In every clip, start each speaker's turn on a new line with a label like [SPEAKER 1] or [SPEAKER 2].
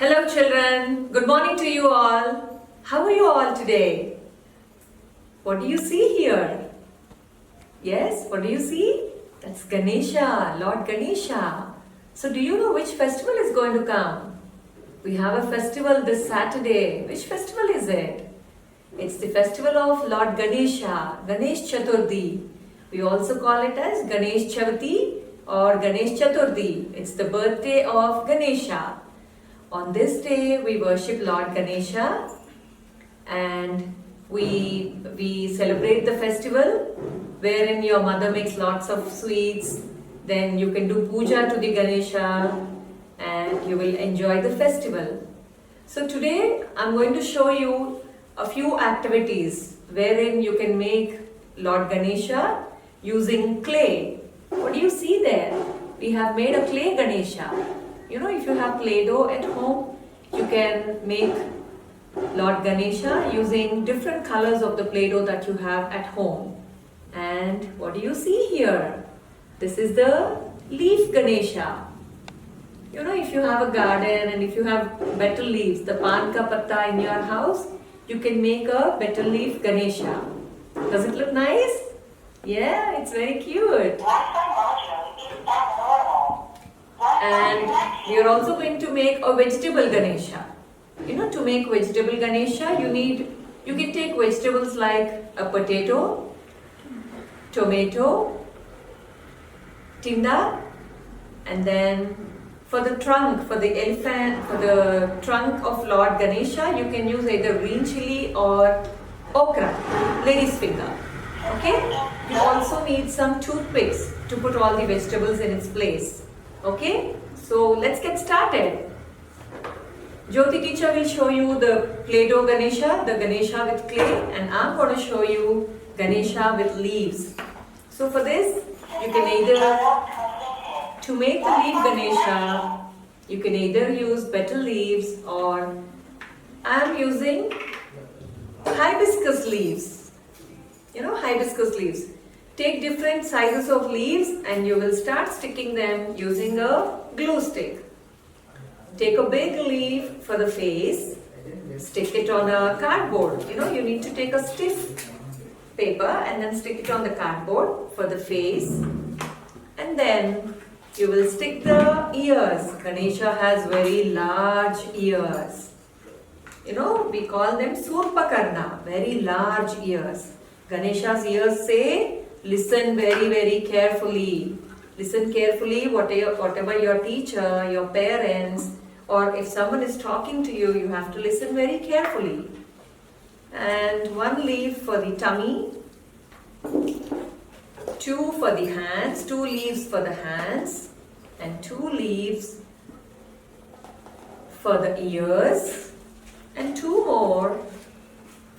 [SPEAKER 1] Hello children, good morning to you all. How are you all today? What do you see here? Yes, what do you see? That's Ganesha, Lord Ganesha. So do you know which festival is going to come? We have a festival this Saturday. Which festival is it? It's the festival of Lord Ganesha, Ganesh Chaturthi. We also call it as Ganesh Chavati or Ganesh Chaturthi. It's the birthday of Ganesha. On this day, we worship Lord Ganesha and we celebrate the festival wherein your mother makes lots of sweets. Then you can do puja to the Ganesha and you will enjoy the festival. So today, I'm going to show you a few activities wherein you can make Lord Ganesha using clay. What do you see there? We have made a clay Ganesha. You know, if you have Play-Doh at home, you can make Lord Ganesha using different colors of the Play-Doh that you have at home. And what do you see here? This is the leaf Ganesha. You know, if you have a garden and if you have betel leaves, the pan ka patta in your house, you can make a betel leaf Ganesha. Does it look nice? Yeah, it's very cute. And we are also going to make a vegetable Ganesha. You know, to make vegetable Ganesha, you can take vegetables like a potato, tomato, tinda, and then for the trunk, for the elephant, for the trunk of Lord Ganesha, you can use either green chili or okra, lady's finger. Okay? You also need some toothpicks to put all the vegetables in its place. Okay, so let's get started. Jyoti teacher will show you the Play-Doh Ganesha, the Ganesha with clay, and I'm going to show you Ganesha with leaves. So for this, you can either, to make the leaf Ganesha, you can either use betel leaves or I'm using hibiscus leaves. You know, hibiscus leaves. Take different sizes of leaves and you will start sticking them using a glue stick. Take a big leaf for the face, stick it on a cardboard. You know, you need to take a stiff paper and then stick it on the cardboard for the face. And then you will stick the ears. Ganesha has very large ears. You know, we call them Surpakarna, very large ears. Ganesha's ears say, listen very, very carefully. Listen carefully, whatever your teacher, your parents, or if someone is talking to you, you have to listen very carefully. And one leaf for the tummy, two for the hands, 2 leaves for the hands, and 2 leaves for the ears, and 2 more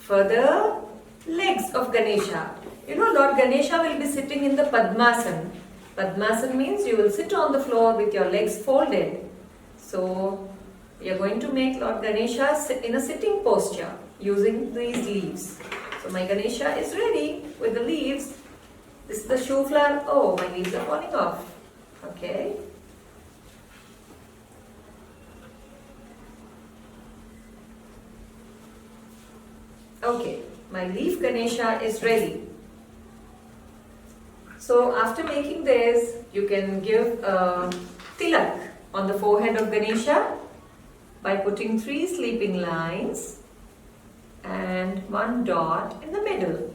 [SPEAKER 1] for the legs of Ganesha. You know, Lord Ganesha will be sitting in the Padmasana. Padmasana means you will sit on the floor with your legs folded. So, we are going to make Lord Ganesha sit in a sitting posture using these leaves. So, my Ganesha is ready with the leaves. This is the shoe flower. Oh, my leaves are falling off. Okay. Okay, my leaf Ganesha is ready. So after making this, you can give a tilak on the forehead of Ganesha by putting 3 sleeping lines and 1 dot in the middle.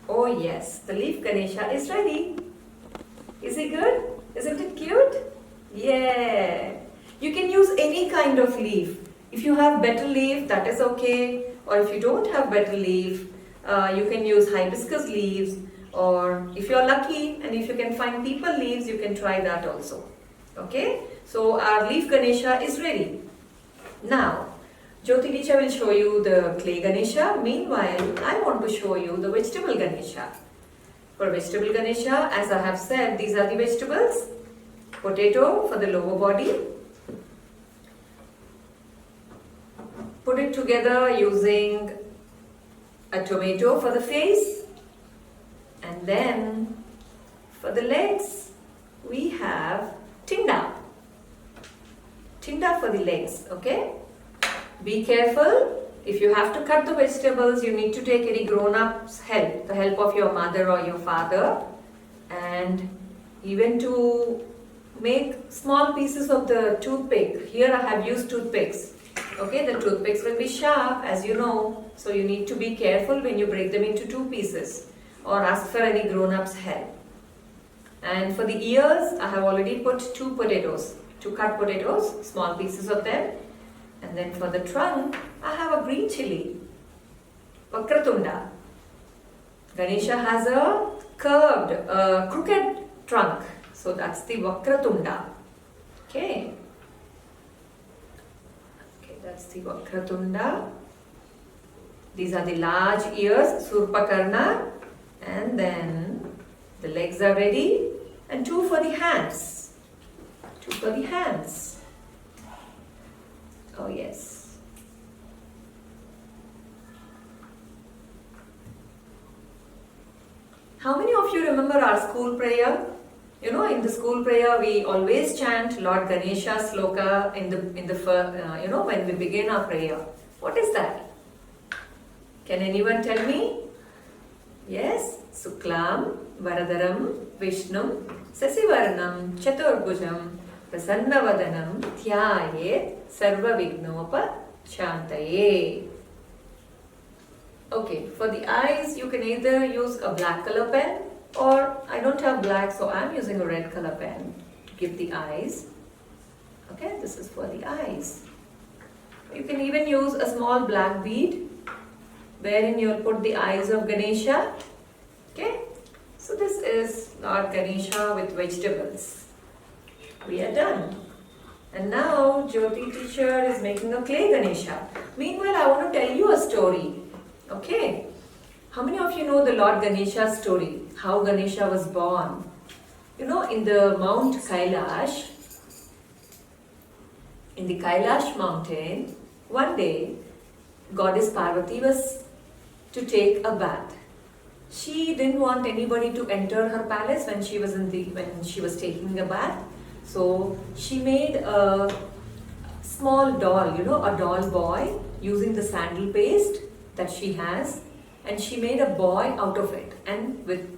[SPEAKER 1] Oh yes, the leaf Ganesha is ready. Is it good? Isn't it cute? Yeah. You can use any kind of leaf. If you have betel leaf, that is okay. Or if you don't have betel leaf, you can use hibiscus leaves, or if you're lucky and if you can find peepal leaves, you can try that also. Okay, so our leaf Ganesha is ready. Now, Jyoti teacher will show you the clay Ganesha. Meanwhile, I want to show you the vegetable Ganesha. For vegetable Ganesha, as I have said, these are the vegetables. Potato for the lower body. Put it together using a tomato for the face, and then for the legs we have tinda. Vakratunda for the legs. Okay? Be careful. If you have to cut the vegetables, you need to take any grown-up's help, the help of your mother or your father, and even to make small pieces of the toothpick. Here I have used toothpicks. Okay, the toothpicks will be sharp, as you know, so you need to be careful when you break them into 2 pieces or ask for any grown-up's help. And for the ears, I have already put 2 potatoes, 2 cut potatoes, small pieces of them. And then for the trunk, I have a green chili, Vakratunda. Ganesha has a curved, crooked trunk. So that's the Vakratunda. Okay. Okay, that's the Vakratunda. These are the large ears, Surpakarna. And then the legs are ready. And 2 for the hands. 2 for the hands. Oh yes. How many of you remember our school prayer? You know, in the school prayer we always chant Lord Ganesha's sloka in the when we begin our prayer. What is that? Can anyone tell me? Yes, Suklam Varadaram Vishnum Sasivarnam Chaturbhujam Prasannavadanam Dhyayet Sarva Vignopa Shantaye. Okay, for the eyes you can either use a black color pen, or I don't have black, so I'm using a red color pen to give the eyes. Okay, this is for the eyes. You can even use a small black bead wherein you'll put the eyes of Ganesha. Okay, so this is Lord Ganesha with vegetables. We are done. And now Jyoti teacher is making a clay Ganesha. Meanwhile, I want to tell you a story. Okay. How many of you know the Lord Ganesha story? How Ganesha was born? You know, in the Mount Kailash, in the Kailash mountain, one day Goddess Parvati was to take a bath. She didn't want anybody to enter her palace when she was taking a bath. So she made a small doll, a doll boy using the sandal paste that she has, and she made a boy out of it, and with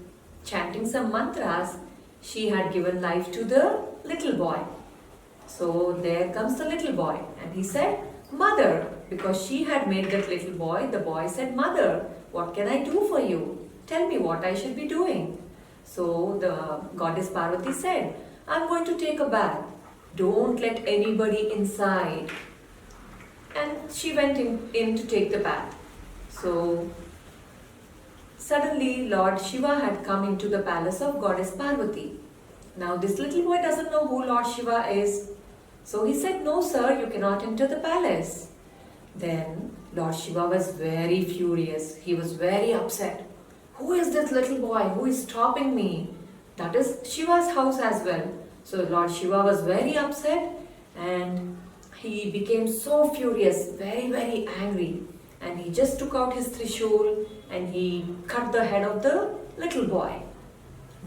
[SPEAKER 1] chanting some mantras, she had given life to the little boy. So there comes the little boy, and he said, "Mother," because she had made that little boy, the boy said, "Mother, what can I do for you? Tell me what I should be doing." So the Goddess Parvati said, "I'm going to take a bath. Don't let anybody inside." And she went in to take the bath. So suddenly Lord Shiva had come into the palace of Goddess Parvati. Now this little boy doesn't know who Lord Shiva is. So he said, "No sir, you cannot enter the palace." Then Lord Shiva was very furious. He was very upset. Who is this little boy who is stopping me? That is Shiva's house as well. So Lord Shiva was very upset, and he became so furious, very, very angry. And he just took out his trishul and he cut the head of the little boy.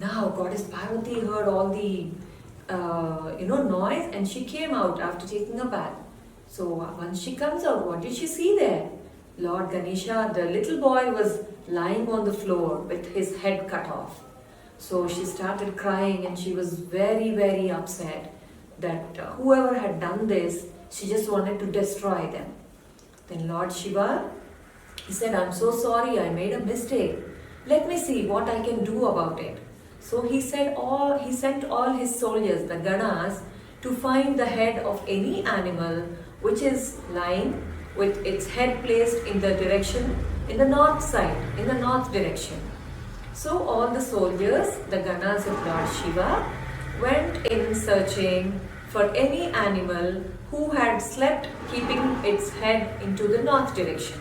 [SPEAKER 1] Now Goddess Parvati heard all the noise, and she came out after taking a bath. So once she comes out, what did she see there? Lord Ganesha, the little boy, was lying on the floor with his head cut off. So she started crying, and she was very, very upset that whoever had done this, she just wanted to destroy them. Then Lord Shiva, he said, "I'm so sorry, I made a mistake. Let me see what I can do about it." So he sent all his soldiers, the Ganas, to find the head of any animal which is lying with its head placed in the direction, in the north side, in the north direction. So all the soldiers, the Ganas of Lord Shiva, went in searching for any animal who had slept keeping its head into the north direction.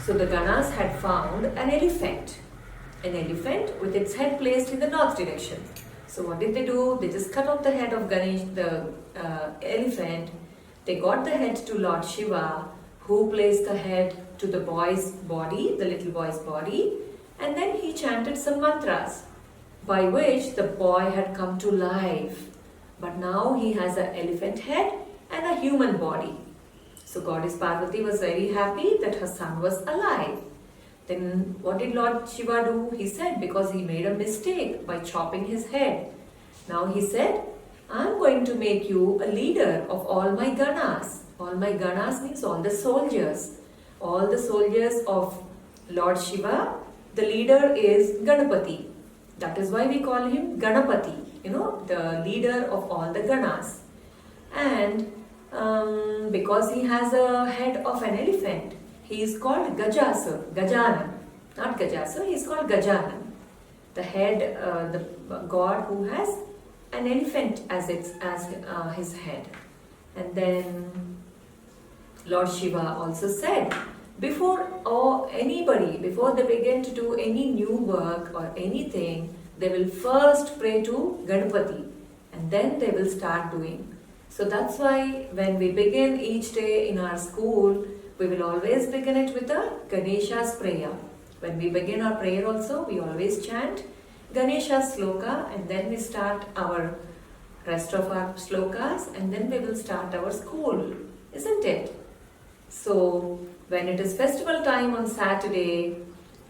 [SPEAKER 1] So the Ganas had found an elephant with its head placed in the north direction. So what did they do? They just cut off the head of Ganesh, the elephant. They got the head to Lord Shiva, who placed the head to the boy's body, the little boy's body, and then he chanted some mantras by which the boy had come to life. But now he has an elephant head and a human body. So Goddess Parvati was very happy that her son was alive. Then what did Lord Shiva do? He said, because he made a mistake by chopping his head. Now he said, I'm going to make you a leader of all my Ganas. All my Ganas means all the soldiers. All the soldiers of Lord Shiva, the leader is Ganapati. That is why we call him Ganapati, the leader of all the Ganas. And because he has a head of an elephant, he is called Gajanan. Not Gajasur, he is called Gajanan. The head, the god who has an elephant as his head. And then Lord Shiva also said, before they begin to do any new work or anything, they will first pray to Ganapati and then they will start doing. So that's why when we begin each day in our school, we will always begin it with a Ganesha's prayer. When we begin our prayer also, we always chant Ganesha's sloka and then we start our rest of our slokas and then we will start our school, isn't it? So when it is festival time on Saturday,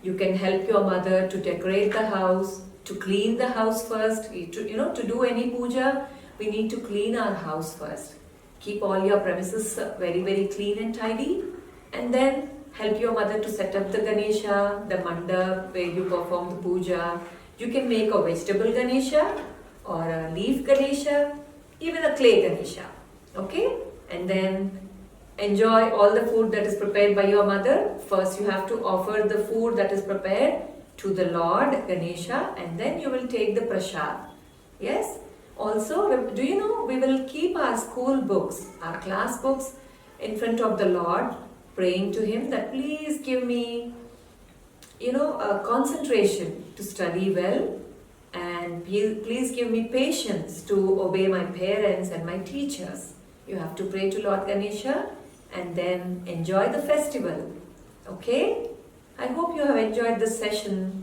[SPEAKER 1] you can help your mother to decorate the house, to clean the house first. To do any puja, we need to clean our house first. Keep all your premises very, very clean and tidy, and then help your mother to set up the Ganesha, the mandap where you perform the puja. You can make a vegetable Ganesha or a leaf Ganesha, even a clay Ganesha. Okay? And then enjoy all the food that is prepared by your mother. First you have to offer the food that is prepared to the Lord Ganesha and then you will take the prasad. Yes? Also, do you know, we will keep our school books, our class books in front of the Lord, praying to Him that please give me, a concentration to study well and please give me patience to obey my parents and my teachers. You have to pray to Lord Ganesha and then enjoy the festival. Okay? I hope you have enjoyed this session.